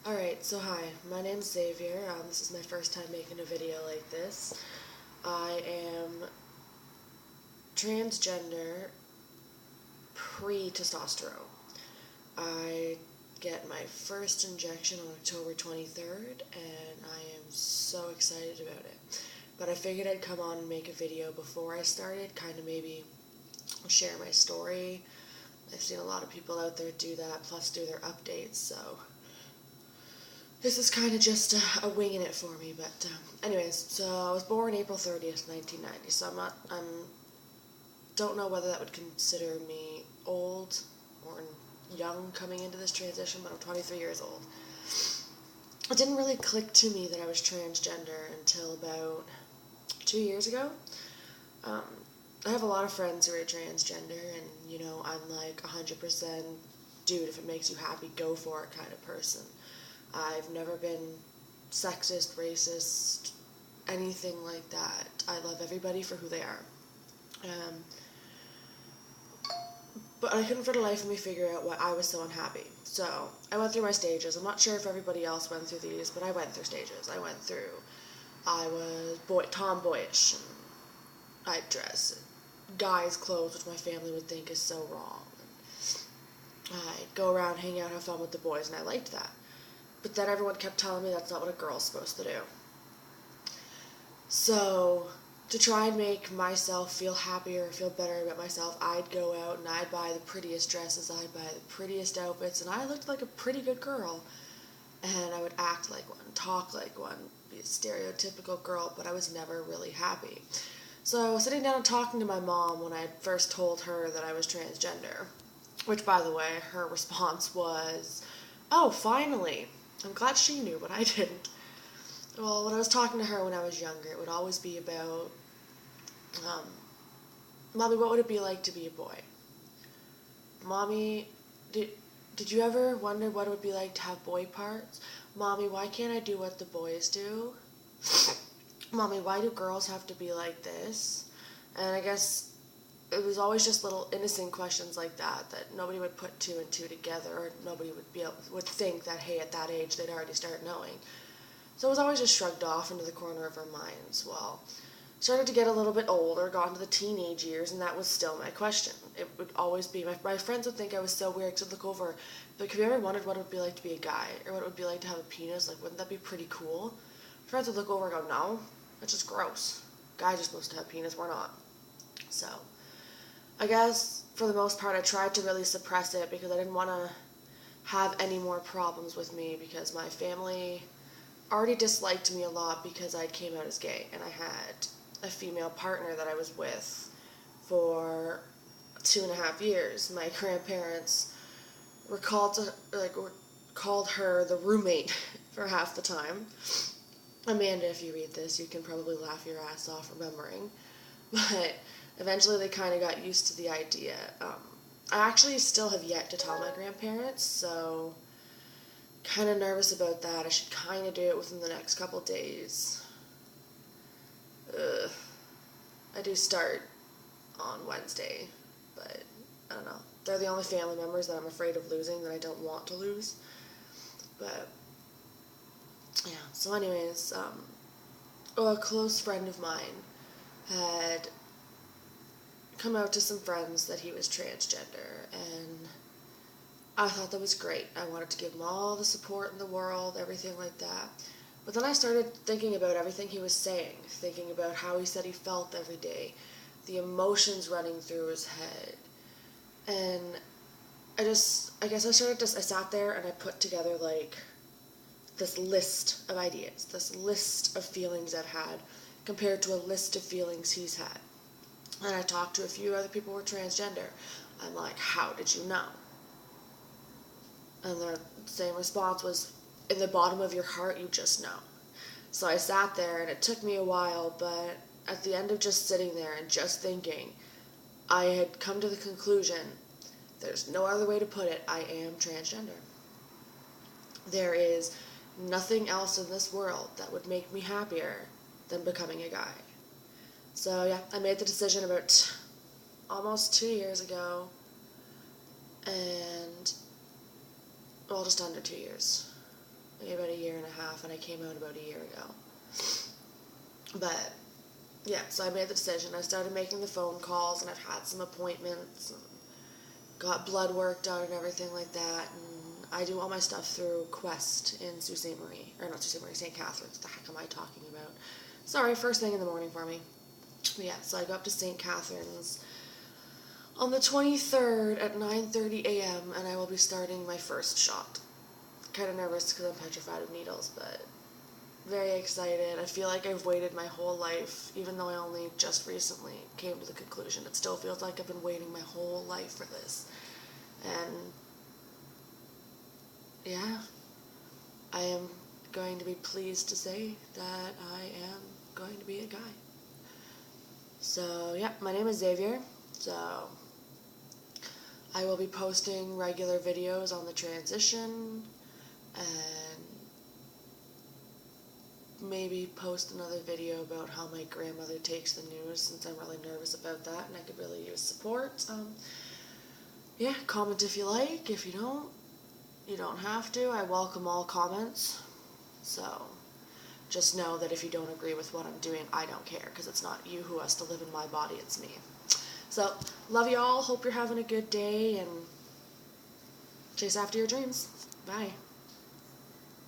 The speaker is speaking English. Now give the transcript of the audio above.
Alright, so hi, my name's Xavier. This is my first time making a video like this. I am transgender pre-testosterone. I get my first injection on October 23rd, and I am so excited about it. But I figured I'd come on and make a video before I started, kind of maybe share my story. I've seen a lot of people out there do that, plus do their updates, so this is kind of just a winging it for me, but anyways, so I was born April 30th, 1990, so don't know whether that would consider me old or young coming into this transition, but I'm 23 years old. It didn't really click to me that I was transgender until about 2 years ago. I have a lot of friends who are transgender, and, I'm like 100% dude, if it makes you happy, go for it kind of person. I've never been sexist, racist, anything like that. I love everybody for who they are. But I couldn't for the life of me figure out why I was so unhappy. So I went through my stages. I'm not sure if everybody else went through these, but I went through stages. I was tomboyish, and I'd dress guys' clothes, which my family would think is so wrong. I'd go around, hang out, have fun with the boys, and I liked that. But then everyone kept telling me that's not what a girl's supposed to do. So, to try and make myself feel happier, feel better about myself, I'd go out and I'd buy the prettiest dresses, I'd buy the prettiest outfits, and I looked like a pretty good girl. And I would act like one, talk like one, be a stereotypical girl, but I was never really happy. So I was sitting down and talking to my mom when I first told her that I was transgender, which, by the way, her response was, "Oh, finally. I'm glad she knew, but I didn't." Well, when I was talking to her when I was younger, it would always be about, "Mommy, what would it be like to be a boy? Mommy, did you ever wonder what it would be like to have boy parts? Mommy, why can't I do what the boys do? Mommy, why do girls have to be like this?" And I guess it was always just little innocent questions like that nobody would put two and two together, or nobody would think that, hey, at that age they'd already start knowing. So it was always just shrugged off into the corner of our minds. Well, started to get a little bit older, got into the teenage years, and that was still my question. It would always be, my friends would think I was so weird, because I'd look over, like, have you ever wondered what it would be like to be a guy, or what it would be like to have a penis? Like, wouldn't that be pretty cool? Friends would look over and go, no, that's just gross. Guys are supposed to have penis, we're not. So I guess for the most part I tried to really suppress it, because I didn't want to have any more problems with me, because my family already disliked me a lot because I came out as gay, and I had a female partner that I was with for 2.5 years. My grandparents called her the roommate for half the time. Amanda, if you read this, you can probably laugh your ass off remembering. But eventually they kind of got used to the idea. I actually still have yet to tell my grandparents, so kind of nervous about that. I should kind of do it within the next couple days. I do start on Wednesday, but I don't know. They're the only family members that I'm afraid of losing, that I don't want to lose. But yeah, so anyways, a close friend of mine had come out to some friends that he was transgender, and I thought that was great. I wanted to give him all the support in the world, everything like that. But then I started thinking about everything he was saying, thinking about how he said he felt every day, the emotions running through his head. And I sat there and I put together like this list of ideas, this list of feelings I've had compared to a list of feelings he's had. And I talked to a few other people who were transgender. I'm like, how did you know? And their same response was, in the bottom of your heart, you just know. So I sat there, and it took me a while, but at the end of just sitting there and just thinking, I had come to the conclusion, there's no other way to put it, I am transgender. There is nothing else in this world that would make me happier than becoming a guy. So yeah, I made the decision about almost 2 years ago, and, well, just under 2 years. maybe about a year and a half, and I came out about a year ago. But yeah, so I made the decision. I started making the phone calls, and I've had some appointments, and got blood work done and everything like that. And I do all my stuff through Quest in Sault Ste. Marie, or not Sault Ste. Marie, St. Catharines. What the heck am I talking about? Sorry, first thing in the morning for me. But yeah, so I go up to St. Catharines on the 23rd at 9:30 a.m. and I will be starting my first shot. Kind of nervous because I'm petrified of needles, but very excited. I feel like I've waited my whole life, even though I only just recently came to the conclusion. It still feels like I've been waiting my whole life for this. And yeah, I am going to be pleased to say that I am going to be a guy. So yeah, my name is Xavier. So I will be posting regular videos on the transition, and maybe post another video about how my grandmother takes the news, since I'm really nervous about that and I could really use support. Yeah, comment if you like. If you don't, you don't have to. I welcome all comments. So just know that if you don't agree with what I'm doing, I don't care, because it's not you who has to live in my body, it's me. So, love you all. Hope you're having a good day, and chase after your dreams. Bye.